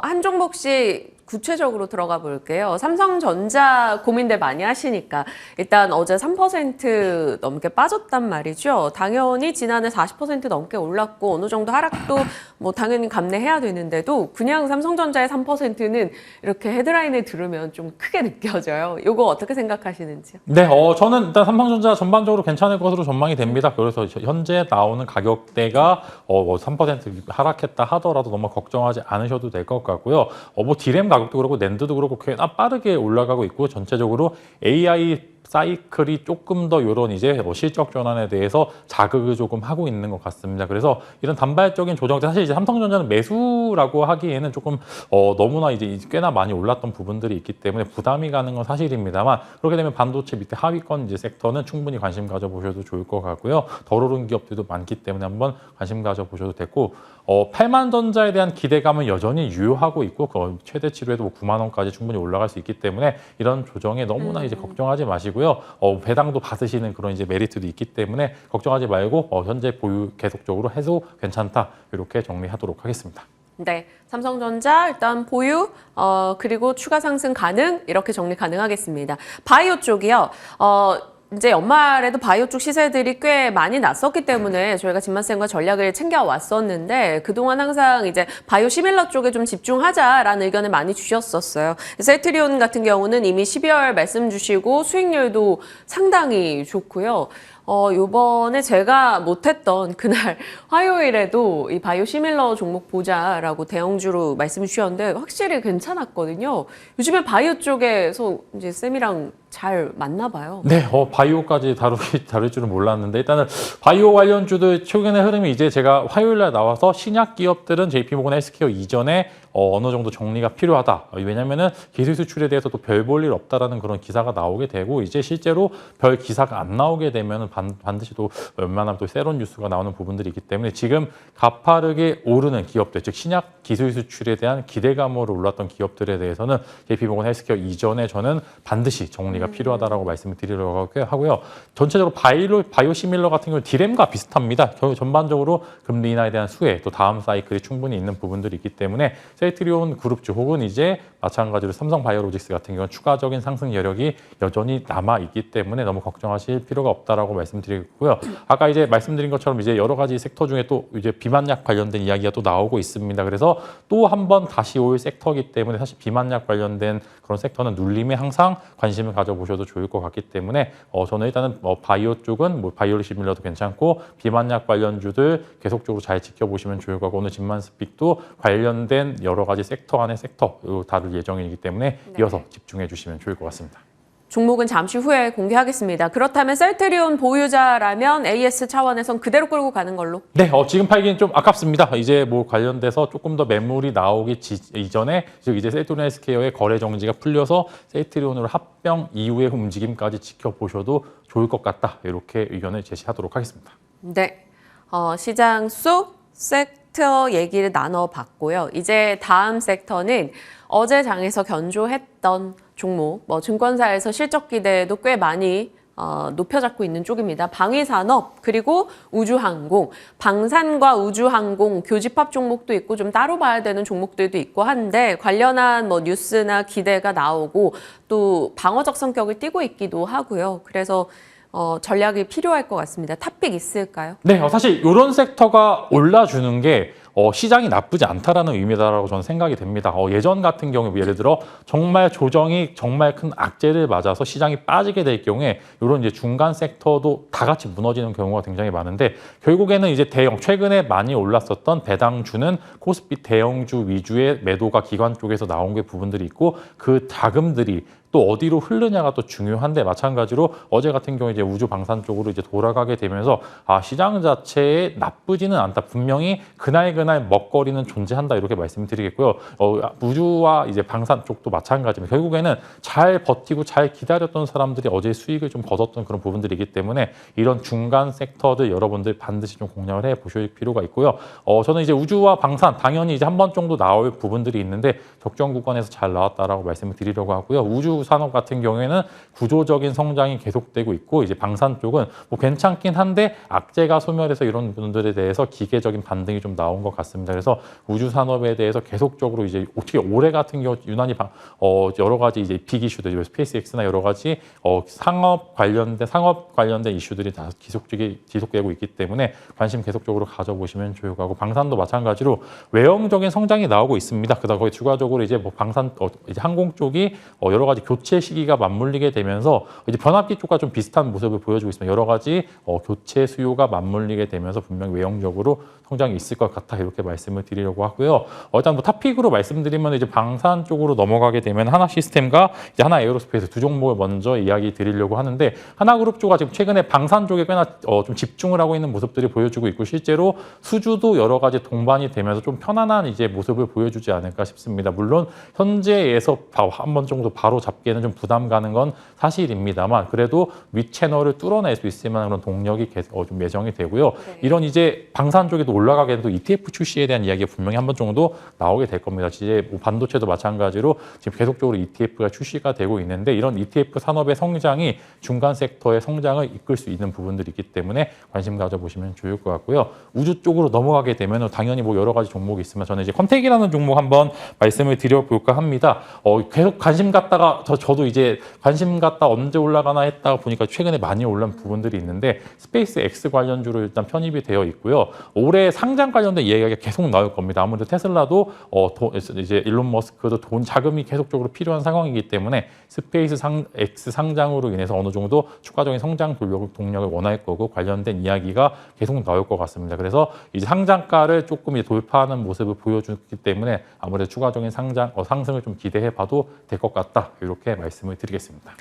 한 종목씩 구체적으로 들어가 볼게요. 삼성전자 고민들 많이 하시니까 일단 어제 3% 넘게 빠졌단 말이죠. 당연히 지난해 40% 넘게 올랐고 어느 정도 하락도 뭐 당연히 감내해야 되는데도 그냥 삼성전자의 3%는 이렇게 헤드라인을 들으면 좀 크게 느껴져요. 이거 어떻게 생각하시는지요? 네, 저는 일단 삼성전자 전반적으로 괜찮을 것으로 전망이 됩니다. 그래서 현재 나오는 가격대가 3% 하락했다 하더라도 너무 걱정하지 않으셔도 될 것 같고요. 뭐 디램 가격도 그렇고 낸드도 그렇고 꽤나 빠르게 올라가고 있고 전체적으로 AI 사이클이 조금 더 이런 이제 실적 전환에 대해서 자극을 조금 하고 있는 것 같습니다. 그래서 이런 단발적인 조정, 사실 이제 삼성전자는 매수라고 하기에는 조금 너무나 이제 꽤나 많이 올랐던 부분들이 있기 때문에 부담이 가는 건 사실입니다만 그렇게 되면 반도체 밑에 하위권 이제 섹터는 충분히 관심 가져보셔도 좋을 것 같고요. 덜 오른 기업들도 많기 때문에 한번 관심 가져보셔도 됐고 8만 전자에 대한 기대감은 여전히 유효하고 있고 최대치로 해도 9만 원까지 충분히 올라갈 수 있기 때문에 이런 조정에 너무나 이제 걱정하지 마시고요. 배당도 받으시는 그런 이제 메리트도 있기 때문에 걱정하지 말고 현재 보유 계속적으로 해도 괜찮다 이렇게 정리하도록 하겠습니다. 네, 삼성전자 일단 보유 그리고 추가 상승 가능 이렇게 정리 가능하겠습니다. 바이오 쪽이요. 이제 연말에도 바이오 쪽 시세들이 꽤 많이 났었기 때문에 저희가 진만쌤과 전략을 챙겨왔었는데 그동안 항상 이제 바이오 시밀러 쪽에 좀 집중하자라는 의견을 많이 주셨었어요. 셀트리온 같은 경우는 이미 12월 말씀 주시고 수익률도 상당히 좋고요. 요번에 제가 못했던 그날 화요일에도 이 바이오 시밀러 종목 보자라고 대형주로 말씀 주셨는데 확실히 괜찮았거든요. 요즘에 바이오 쪽에서 이제 쌤이랑 잘 맞나 봐요. 네, 바이오까지 다룰 줄은 몰랐는데 일단은 바이오 관련주들 최근의 흐름이 이제 제가 화요일날 나와서 신약 기업들은 JP모건 헬스케어 이전에 어느 정도 정리가 필요하다. 왜냐면은 기술 수출에 대해서 또 별 볼 일 없다라는 그런 기사가 나오게 되고 이제 실제로 별 기사가 안 나오게 되면은 반드시 또 웬만하면 또 새로운 뉴스가 나오는 부분들이 있기 때문에 지금 가파르게 오르는 기업들, 즉 신약 기술 수출에 대한 기대감으로 올랐던 기업들에 대해서는 JP모건 헬스케어 이전에 저는 반드시 정리가 이해가 필요하다라고 말씀을 드리려고 하고요. 전체적으로 바이오시밀러 같은 경우는 디램과 비슷합니다. 전반적으로 금리 인하에 대한 수혜, 또 다음 사이클이 충분히 있는 부분들이 있기 때문에 셀트리온 그룹주 혹은 이제 마찬가지로 삼성바이오로직스 같은 경우는 추가적인 상승 여력이 여전히 남아 있기 때문에 너무 걱정하실 필요가 없다라고 말씀드리고요. 아까 이제 말씀드린 것처럼 이제 여러 가지 섹터 중에 또 이제 비만약 관련된 이야기가 또 나오고 있습니다. 그래서 또 한 번 다시 올 섹터이기 때문에 사실 비만약 관련된 그런 섹터는 눌림에 항상 관심을 가져보셔도 좋을 것 같기 때문에 저는 일단은 바이오 쪽은 바이오시밀러도 괜찮고 비만약 관련주들 계속적으로 잘 지켜보시면 좋을 거고 오늘 진만스픽도 관련된 여러 가지 섹터 안에 섹터 다룰 예정이기 때문에 이어서 집중해 주시면 좋을 것 같습니다. 종목은 잠시 후에 공개하겠습니다. 그렇다면 셀트리온 보유자라면 AS 차원에선 그대로 끌고 가는 걸로? 네, 지금 팔기는 좀 아깝습니다. 이제 뭐 관련돼서 조금 더 매물이 나오기 이전에 즉 이제 셀트리온 헬스케어의 거래 정지가 풀려서 셀트리온으로 합병 이후의 움직임까지 지켜보셔도 좋을 것 같다. 이렇게 의견을 제시하도록 하겠습니다. 네, 시장 속 섹터 얘기를 나눠봤고요. 이제 다음 섹터는 어제 장에서 견조했던 종목, 증권사에서 실적 기대도 꽤 많이 높여잡고 있는 쪽입니다. 방위산업 그리고 우주항공, 방산과 우주항공 교집합 종목도 있고 좀 따로 봐야 되는 종목들도 있고 한데 관련한 뉴스나 기대가 나오고 또 방어적 성격을 띠고 있기도 하고요. 그래서 전략이 필요할 것 같습니다. 탑픽 있을까요? 네, 사실 이런 섹터가 올라주는 게 시장이 나쁘지 않다라는 의미다라고 저는 생각이 됩니다. 예전 같은 경우 예를 들어 정말 조정이 정말 큰 악재를 맞아서 시장이 빠지게 될 경우에 이런 이제 중간 섹터도 다 같이 무너지는 경우가 굉장히 많은데 결국에는 이제 최근에 많이 올랐었던 배당주는 코스피 대형주 위주의 매도가 기관 쪽에서 나온 게 부분들이 있고 그 자금들이 또 어디로 흐르냐가 또 중요한데 마찬가지로 어제 같은 경우 이제 우주 방산 쪽으로 이제 돌아가게 되면서 시장 자체에 나쁘지는 않다. 분명히 그날 먹거리는 존재한다 이렇게 말씀드리겠고요. 우주와 이제 방산 쪽도 마찬가지입니다. 결국에는 잘 버티고 잘 기다렸던 사람들이 어제 수익을 좀 거뒀던 그런 부분들이기 때문에 이런 중간 섹터들 여러분들 반드시 좀 공략을 해 보실 필요가 있고요. 저는 이제 우주와 방산 당연히 이제 한 번 정도 나올 부분들이 있는데 적정 구간에서 잘 나왔다라고 말씀을 드리려고 하고요. 우주 산업 같은 경우에는 구조적인 성장이 계속되고 있고 이제 방산 쪽은 괜찮긴 한데 악재가 소멸해서 이런 분들에 대해서 기계적인 반등이 좀 나온 것 같습니다. 그래서 우주 산업에 대해서 계속적으로 이제 어떻게 올해 같은 경우 유난히 여러 가지 이제 빅 이슈들, 스페이스X나 여러 가지 상업 관련된 이슈들이 다 지속되고 있기 때문에 관심 계속적으로 가져보시면 좋을 거고 방산도 마찬가지로 외형적인 성장이 나오고 있습니다. 그다음 거기 추가적으로 이제 방산 이제 항공 쪽이 여러 가지 교체 시기가 맞물리게 되면서 이제 변압기 쪽과 좀 비슷한 모습을 보여주고 있습니다. 여러 가지 교체 수요가 맞물리게 되면서 분명히 외형적으로 성장이 있을 것 같다 이렇게 말씀을 드리려고 하고요. 일단 탑픽으로 말씀드리면 이제 방산 쪽으로 넘어가게 되면 하나 시스템과 이제 하나 에어로스페이스 두 종목을 먼저 이야기 드리려고 하는데 하나그룹 쪽가 지금 최근에 방산 쪽에 꽤나 좀 집중을 하고 있는 모습들이 보여주고 있고 실제로 수주도 여러 가지 동반이 되면서 좀 편안한 이제 모습을 보여주지 않을까 싶습니다. 물론 현재에서 한 번 정도 바로 잡기에는 좀 부담 가는 건 사실입니다만 그래도 윗 채널을 뚫어낼 수 있을 만한 그런 동력이 좀 예정이 되고요. 네. 이런 이제 방산 쪽에도 올라가게 돼도 ETF 출시에 대한 이야기가 분명히 한 번 정도 나오게 될 겁니다. 이제 반도체도 마찬가지로 지금 계속적으로 ETF가 출시가 되고 있는데 이런 ETF 산업의 성장이 중간 섹터의 성장을 이끌 수 있는 부분들이 있기 때문에 관심 가져보시면 좋을 것 같고요. 우주 쪽으로 넘어가게 되면 당연히 여러 가지 종목이 있으면 저는 이제 컨택이라는 종목 한번 말씀을 드려볼까 합니다. 계속 관심 갖다가 저도 이제 관심 갖다 언제 올라가나 했다가 보니까 최근에 많이 올라온 부분들이 있는데 스페이스 X 관련주로 일단 편입이 되어 있고요. 올해 상장 관련된 이야기가 계속 나올 겁니다. 아무래도 테슬라도 이제 일론 머스크도 자금이 계속적으로 필요한 상황이기 때문에 스페이스 X 상장으로 인해서 어느 정도 추가적인 성장 동력을 원할 거고 관련된 이야기가 계속 나올 것 같습니다. 그래서 이제 상장가를 조금 이제 돌파하는 모습을 보여주기 때문에 아무래도 추가적인 상승을 좀 기대해봐도 될 것 같다 이렇게 말씀을 드리겠습니다.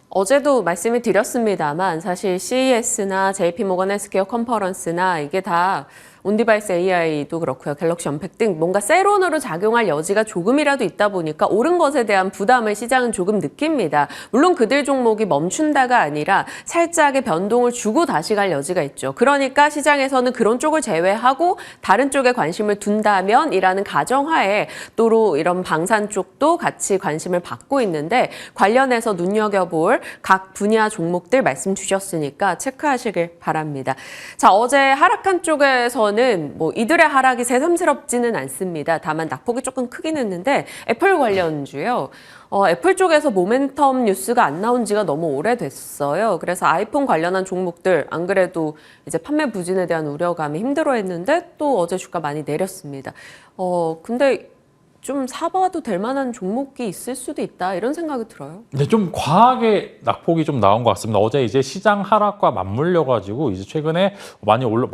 어제도 말씀을 드렸습니다만 사실 CES나 JP모건 헬스케어 컨퍼런스나 이게 다 온디바이스 AI도 그렇고요. 갤럭시 언팩 등 뭔가 세론으로 작용할 여지가 조금이라도 있다 보니까 오른 것에 대한 부담을 시장은 조금 느낍니다. 물론 그들 종목이 멈춘다가 아니라 살짝의 변동을 주고 다시 갈 여지가 있죠. 그러니까 시장에서는 그런 쪽을 제외하고 다른 쪽에 관심을 둔다면이라는 가정하에 또로 이런 방산 쪽도 같이 관심을 받고 있는데 관련해서 눈여겨볼 각 분야 종목들 말씀 주셨으니까 체크하시길 바랍니다. 자, 어제 하락한 쪽에서는 뭐 이들의 하락이 새삼스럽지는 않습니다. 다만 낙폭이 조금 크긴 했는데 애플 관련주요. 애플 쪽에서 모멘텀 뉴스가 안 나온 지가 너무 오래됐어요. 그래서 아이폰 관련한 종목들 안 그래도 이제 판매 부진에 대한 우려감이 힘들어했는데 또 어제 주가 많이 내렸습니다. 근데 좀 사봐도 될 만한 종목이 있을 수도 있다 이런 생각이 들어요. 근데 좀 과하게 낙폭이 좀 나온 것 같습니다. 어제 이제 시장 하락과 맞물려 가지고 이제 최근에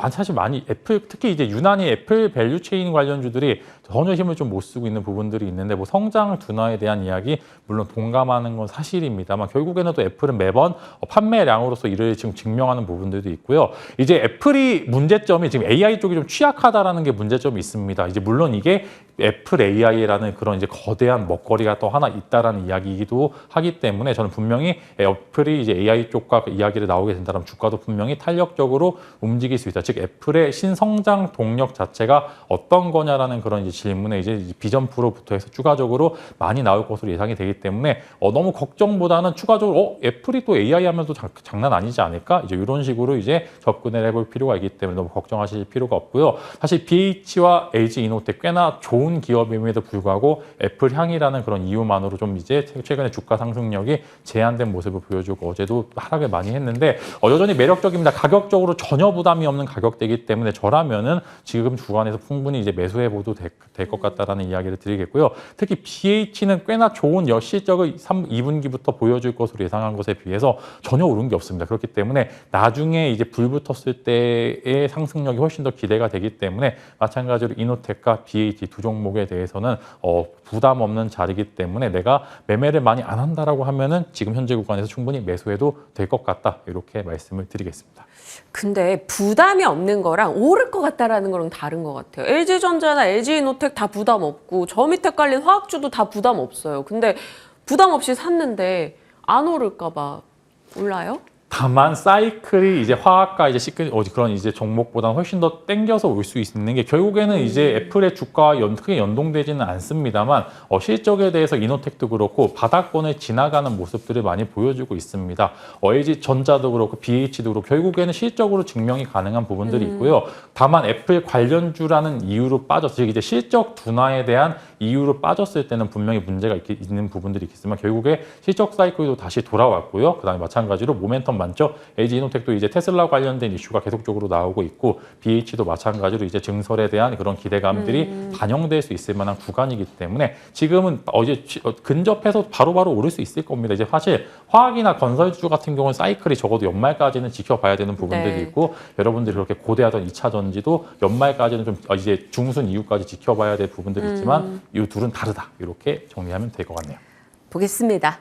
사실 많이 애플 특히 이제 유난히 애플 밸류 체인 관련주들이 전혀 힘을 좀 못 쓰고 있는 부분들이 있는데 뭐 성장 둔화에 대한 이야기 물론 동감하는 건 사실입니다만 결국에는 또 애플은 매번 판매량으로서 이를 지금 증명하는 부분들도 있고요. 이제 애플이 문제점이 지금 AI 쪽이 좀 취약하다라는 게 문제점이 있습니다. 이제 물론 이게 애플 AI라는 그런 이제 거대한 먹거리가 또 하나 있다라는 이야기이기도 하기 때문에 저는 분명히 애플이 이제 AI 쪽과 이야기를 나오게 된다면 주가도 분명히 탄력적으로 움직일 수 있다. 즉 애플의 신성장 동력 자체가 어떤 거냐라는 그런 이제 질문에 이제 비전 프로부터 해서 추가적으로 많이 나올 것으로 예상이 되기 때문에 너무 걱정보다는 추가적으로 애플이 또 AI 하면서 장난 아니지 않을까? 이제 이런 식으로 이제 접근을 해볼 필요가 있기 때문에 너무 걱정하실 필요가 없고요. 사실 BH와 LG 이노텍 꽤나 좋은 기업임에도 불구하고 애플 향이라는 그런 이유만으로 좀 이제 최근에 주가 상승력이 제한된 모습을 보여주고 어제도 하락을 많이 했는데 여전히 매력적입니다. 가격적으로 전혀 부담이 없는 가격대이기 때문에 저라면은 지금 주간에서 충분히 이제 매수해봐도 될 것 같다라는 이야기를 드리겠고요. 특히 BH는 꽤나 좋은 실적을 2분기부터 보여줄 것으로 예상한 것에 비해서 전혀 오른 게 없습니다. 그렇기 때문에 나중에 이제 불 붙었을 때의 상승력이 훨씬 더 기대가 되기 때문에 마찬가지로 이노텍과 BH 두 종목에 대해서는 부담 없는 자리이기 때문에 내가 매매를 많이 안 한다라고 하면은 지금 현재 구간에서 충분히 매수해도 될 것 같다 이렇게 말씀을 드리겠습니다. 근데 부담이 없는 거랑 오를 것 같다라는 거랑 다른 것 같아요. LG전자나 LG이노텍 다 부담 없고 저 밑에 깔린 화학주도 다 부담 없어요. 근데 부담 없이 샀는데 안 오를까 봐 올라요? 다만 사이클이 이제 화학과 이제 그런 이제 종목보다는 훨씬 더 땡겨서 올 수 있는 게 결국에는 이제 애플의 주가와 크게 연동되지는 않습니다만 실적에 대해서 이노텍도 그렇고 바닥권을 지나가는 모습들을 많이 보여주고 있습니다. LG 전자도 그렇고 BH도 그렇고 결국에는 실적으로 증명이 가능한 부분들이 있고요. 다만 애플 관련주라는 이유로 즉 이제 실적 둔화에 대한 이유로 빠졌을 때는 분명히 문제가 있는 부분들이 있겠지만 결국에 실적 사이클도 다시 돌아왔고요. 그다음에 마찬가지로 모멘텀 많죠. LG이노텍도 이제 테슬라 관련된 이슈가 계속적으로 나오고 있고 BH도 마찬가지로 이제 증설에 대한 그런 기대감들이 반영될 수 있을 만한 구간이기 때문에 지금은 이제 근접해서 바로바로 오를 수 있을 겁니다. 이제 사실 화학이나 건설주 같은 경우는 사이클이 적어도 연말까지는 지켜봐야 되는 부분들이 있고 여러분들이 그렇게 고대하던 2차 전지도 연말까지는 좀 이제 중순 이후까지 지켜봐야 될 부분들이 있지만 이 둘은 다르다. 이렇게 정리하면 될 것 같네요. 보겠습니다.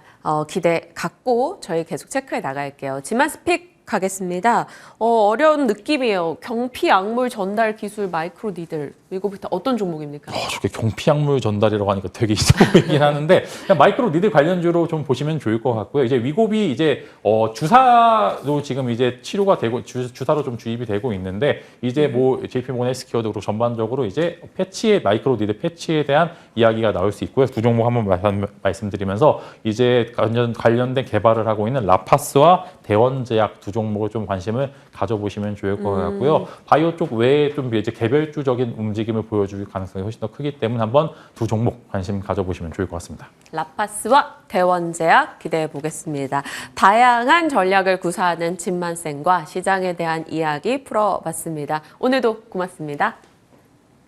기대 갖고 저희 계속 체크해 나갈게요. 지만스픽 가겠습니다. 어려운 느낌이에요. 경피 약물 전달 기술 마이크로 니들. 이거부터 어떤 종목입니까? 저게 경피 약물 전달이라고 하니까 되게 있어 보이긴 하는데 그냥 마이크로 니들 관련주로 좀 보시면 좋을 것 같고요. 이제 위고비 이제 주사로 지금 이제 치료가 되고 주사로 좀 주입이 되고 있는데 이제 뭐 JP모건 헬스케어도 그렇고 전반적으로 이제 마이크로 니들 패치에 대한 이야기가 나올 수 있고요. 두 종목 한번 말씀드리면서 이제 관련된 개발을 하고 있는 라파스와 대원제약 두 종목을 좀 관심을 가져보시면 좋을 것 같고요. 바이오 쪽 외에 좀 이제 개별주적인 움직임을 보여줄 가능성이 훨씬 더 크기 때문에 한번 두 종목 관심 가져보시면 좋을 것 같습니다. 라파스와 대원제약 기대해 보겠습니다. 다양한 전략을 구사하는 진만쌤과 시장에 대한 이야기 풀어봤습니다. 오늘도 고맙습니다.